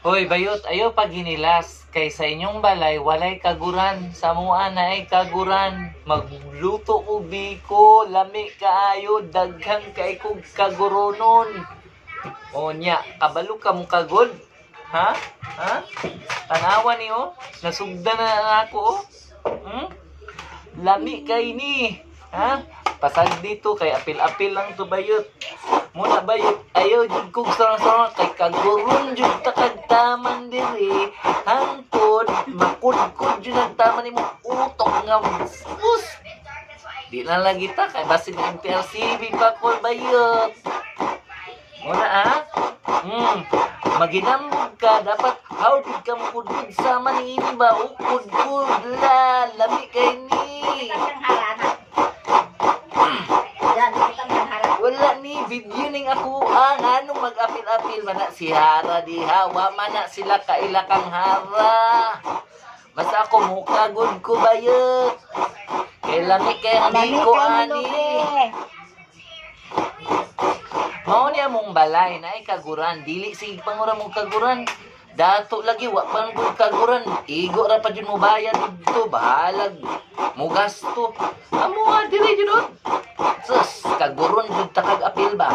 Hoy, bayot, ayo pag hinilas. Kay sa inyong balay, walay kaguran. Sa mua na ay kaguran. Magluto ko biko, lami kaayo, daghan kay kog kaguronon. O nya, kabalo ka mong kagod? Ha? Ha? Tanawa ni oh. Nasugda na ako oh. Hmm? Lami kay ni. Ha? Pasag dito kay apil-apil lang to bayot. Muna bayot, ayaw jud kog sarang-sarang kay kaguron jud ta kag taman diri. Hangtod makudkod jud ang taman nimo utok nga. Us. Di na lagi ta kay basin ang PRCB pa ko bayot. Muna ah. Maginambog ka dapat hawd ka mo kudkod sa manini ba ukod-kod la lami kay ni. Wala ni video ning ako ang anong mag-apil-apil mana si Hara diha wa mana sila kailakang Hara. Basta ako mukagod ko bayot. Kay lami kay hindi ko ani. Mao niya mong balay na kaguran dili sig pangura mong kaguran. Dato lagi wa pa mong kaguran. Igo ra pa jud mo bayad dito bahalag mo gasto. Amo dili jud. Sus kaguron jud ta kag apil ba.